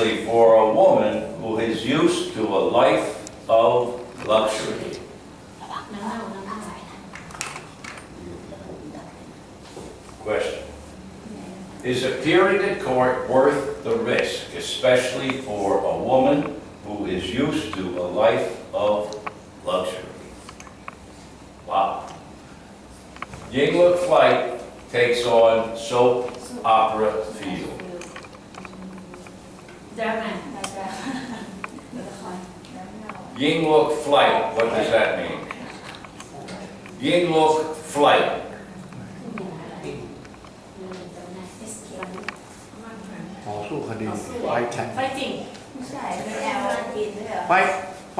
especially for a woman who is used to a life of luxury. Question. Is a period at court worth the risk, especially for a woman who is used to a life of luxury? Wow. Yingluck Flight takes on soap opera feel. Yingluck Flight, what does that mean? Yingluck Flight. ต่อสู้คดีไฟแข่ง ไฟจริง ไฟไฟ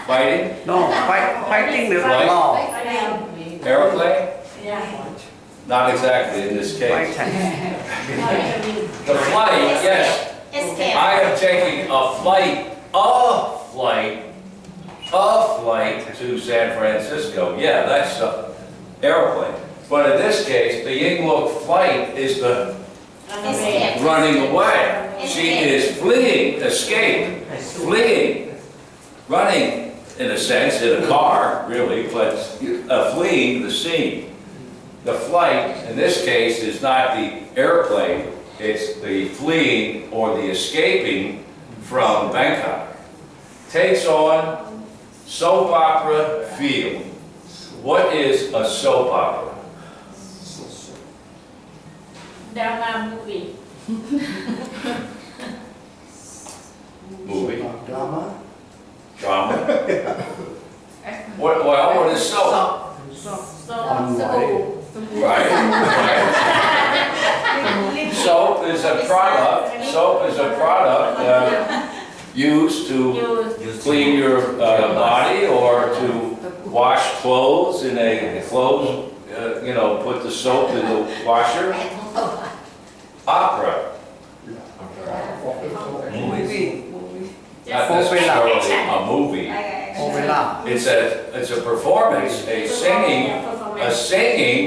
Fighting? no ไฟ fighting หรือ Flight. law ไฟแดง Airplane? ยา Not exactly in this ไฟ case. แข่ง The flight, yes. escape I am taking a flight to San Francisco. Yeah, that's an airplane. But in this case, the Yingluck Flight is the escape running away. She is fleeing, escape, fleeing, running in a sense, in a car, really, but fleeing the scene. The flight, in this case, is not the airplane, it's the fleeing or the escaping from Bangkok. Takes on soap opera feel. What is a soap opera? ดราม่ามูวี่ Movie? ดราม่า Drama? What is soap? โซสบู่ Right, right. Soap is a product, used to clean your body or to wash clothes in a clothes, put the soap in the washer. Opera, not necessarily a movie. โอเปร่า It's a performance, a singing, a singing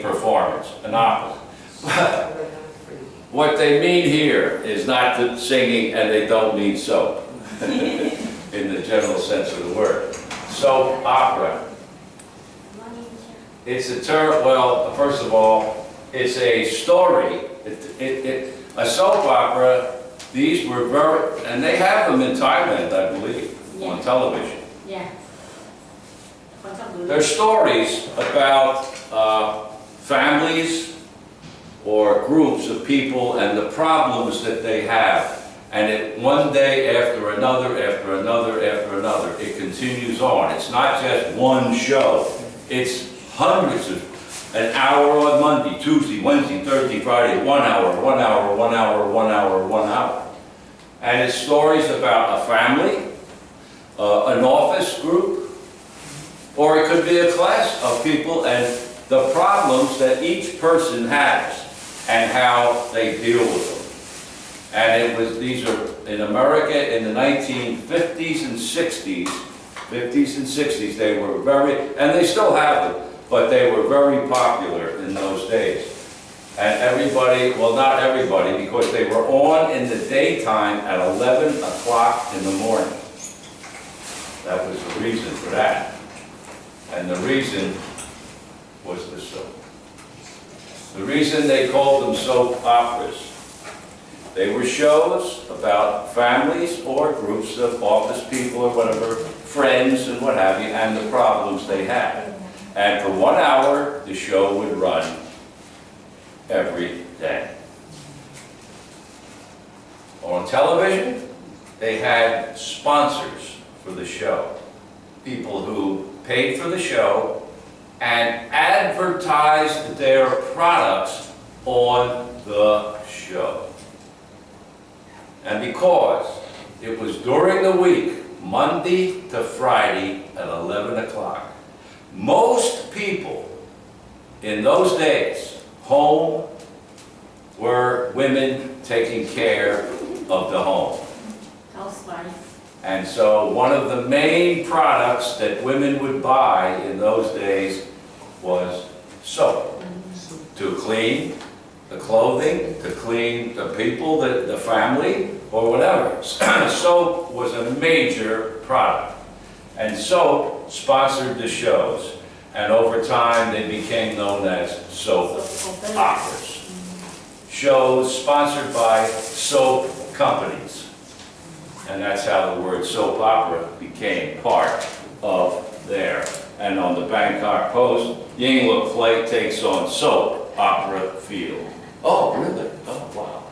performance, an opera. What they mean here is not the singing, and they don't need soap, in the general sense of the word. Soap opera. It's a term, well, first of all, it's a story. A soap opera, these were very, and they have them in Thailand, I believe, on television. ยาคนชอบดู They're stories about families or groups of people and the problems that they have. And one day after another, it continues on. It's not just one show. It's hundreds of, an hour on Monday, Tuesday, Wednesday, Thursday, Friday, 1 hour. And it's stories about a family, an office group, or it could be a class of people and the problems that each person has and how they deal with them. And these are in America in the 1950s and 60s, they were and they still have them, but they were very popular in those days. And everybody, well not everybody, because they were on in the daytime at 11 o'clock in the morning. That was the reason for that. And the reason was the soap. The reason they called them soap operas. They were shows about families or groups of office people or whatever, friends and what have you, and the problems they had. And for 1 hour, the show would run every day. On television, they had sponsors for the show. People who paid for the show and advertised their products on the show. And because it was during the week, Monday to Friday at 11 o'clock, most people in those days, home, were women taking care of the home. housewife And so one of the main products that women would buy in those days was soap to clean the clothing, to clean the people, the family, or whatever. Soap was a major product. And soap sponsored the shows. And over time, they became known as soap operas. Shows sponsored by soap companies. And that's how the word soap opera became part of there. And on the Bangkok Post, Yingluck Play takes on soap opera field. Oh, really? Oh, wow.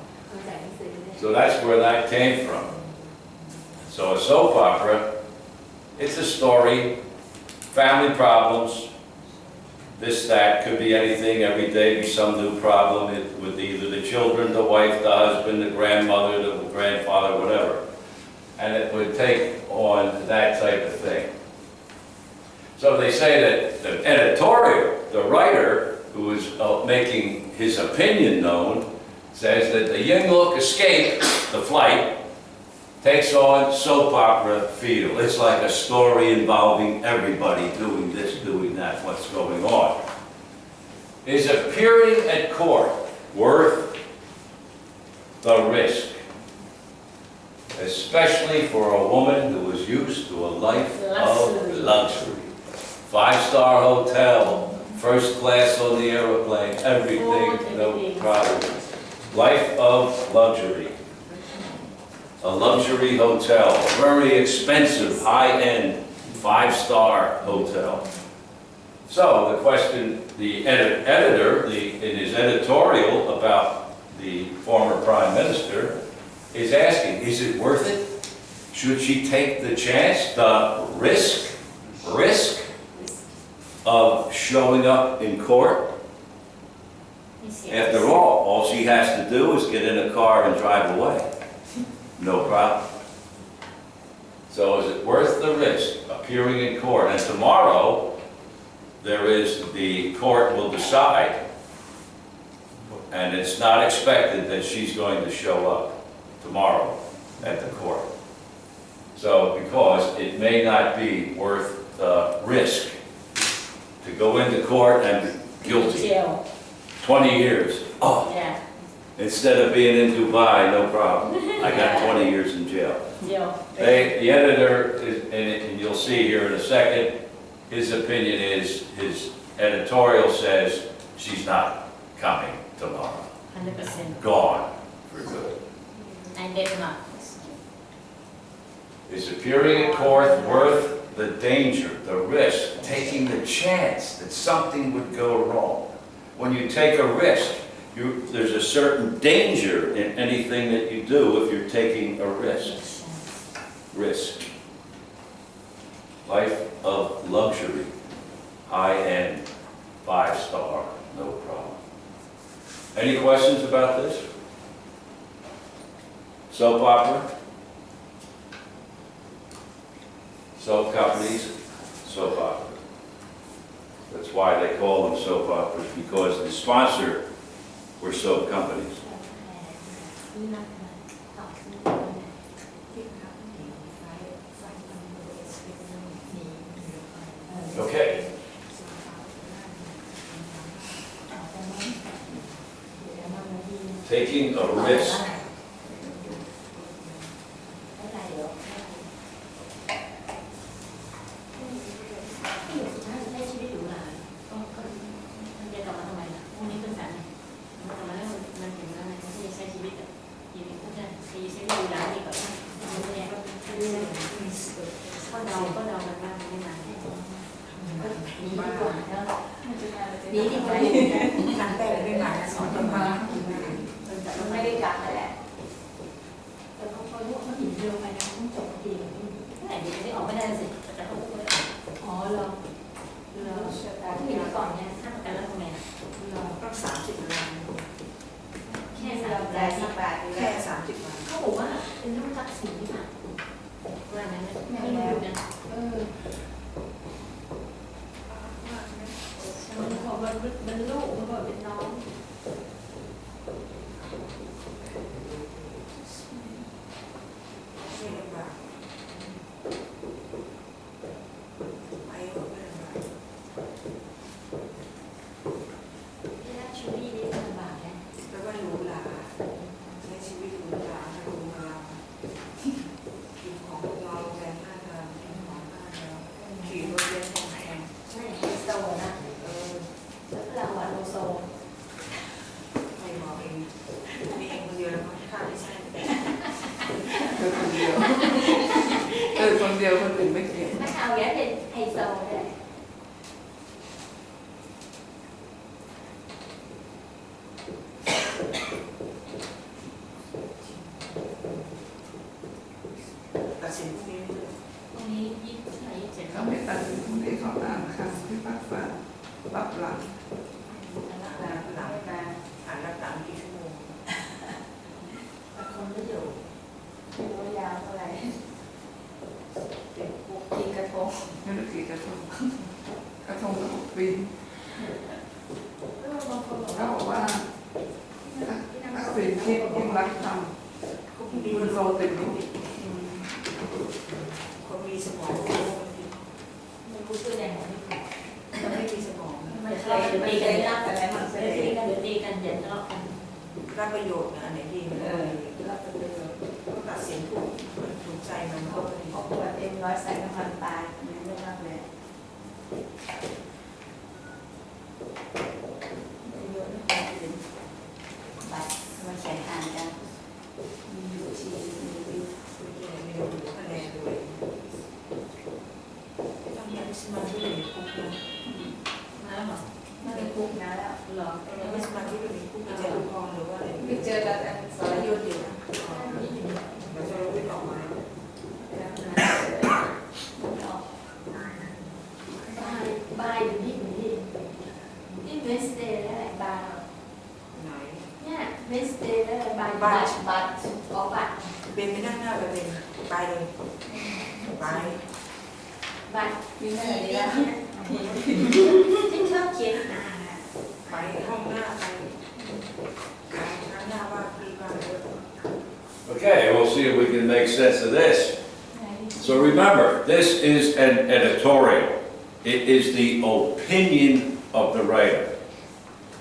So that's where that came from. So a soap opera, it's a story, family problems, this, that, could be anything, every day be some new problem with either the children, the wife, the husband, the grandmother, the grandfather, whatever. And it would take on that type of thing. So they say that the editorial, the writer who is making his opinion known, says that the Yingluck escape, the flight, takes on soap opera feel. It's like a story involving everybody doing this, doing that, what's going on. Is appearing at court worth the risk? Especially for a woman who is used to a life of luxury. Five-star hotel, first class on the airplane, everything, no problem. Life of luxury. A luxury hotel, a very expensive, high-end, five-star hotel. So the question, the editor, in his editorial about the former prime minister, is asking, is it worth it? Should she take the chance, the risk of showing up in court? After all she has to do is get in a car and drive away. No problem. So is it worth the risk, appearing in court? And tomorrow, the court will decide, and it's not expected that she's going to show up tomorrow at the court. So, because it may not be worth the risk to go into court and be guilty. Jail. 20 years. Oh, Yeah. instead of being in Dubai, no problem. I got 20 years in jail. Jail. The editor, and you'll see here in a second, his opinion is, his editorial says, she's not coming tomorrow. 100%. Gone for good. And they're not. Is appearing in court worth the danger, the risk, taking the chance that something would go wrong? When you take a risk, there's a certain danger in anything that you do if you're taking a risk. Risk. Life of luxury, high-end, five-star, no problem. Any questions about this? Soap opera? Soap companies? Soap opera. That's why they call them soap operas, because the sponsor were soap companies. Okay. Taking a risk.ไม่ได้กลับนั่นแหละแต่เขาพอรู้ว่าเขาหนีเร็วไปนะต้องจบทีแต่เดี๋ยวนี้ออกไม่ได้สิแต่เขาพูดไม่ได้อ๋อเหรอที่มีก่อนเนี่ยถ้าประกันแล้วทำไมก็30 ล้านแค่30 บาทแค่30 บาทเขาบอกว่าเป็นลูกทักษิณค่ะว่านั้นไม่รู้นะมันบอกว่ามันลูกมันบอกเป็นน้อง ตัดสินพรุ่งนี้ ตรงนี้27 เขาไม่ตัดสินผู้ที่เขาอ่านคำพิพากษารับหลัง หลังการอ่านรับหลังกี่ชั่วโมง คนก็อยู่ไม่รู้ยาวเท่าไหร่กินกระทง ไม่รู้กี่กระทงกระทงละ6 ปี บางคนบอก เขาบอกว่าถ้าสิ่งที่ยิ่งรักท เขา ำ มี มันโรติดนี้ คนมีสมอง ไม่รู้ชื่อแดงของนี่ มันไม่มีสมอง มันเคยตีกันนะแต่แล้วมันไม่ตีกันเดี๋ยวตีกันเดี๋ยวทะเลาะกัน รับประโยชน์นะอันไหนดีมันก็ดี รับไปเลย ก็ตัดสินถูกใจมันก็ดี พอปวดเต็มร้อยใส่น้ำมันตายไม่เลือกมากเลยเยอะนะบัตรมันใส่ห่างกันมีอยู่ที่มีวิว คุยกันไม่รู้คะแนนเลยต้องมีสมาธิอยู่ในคุกนะ น้ำหรอไม่ได้คุกนะแล้วหรอ มีสมาธิอยู่ในคุกจะอุทธรณ์หรือว่าอะไร ไปเจอกับสรยุทธ์อยู่ มันจะรู้ไม่ออกมา บายอยู่นี่นี่เวสเดย์แล้วแหละบาย ไหน เนี่ยเวสเดย์แล้วบายบัตออกบัต เป็นไม่นั่งหน้าไปเป็นไปเลยไป บัตมีเงินเลยนะฉันชอบเขียน ไปห้องหน้าไปข้างหน้าว่าพี่ว่าเยอะ Okay, we'll see if we can make sense of this. So remember, this is an editorial. It is the opinion of the writer.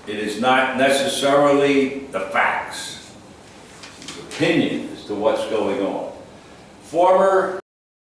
It is not necessarily the facts. It's opinion as to what's going on. Former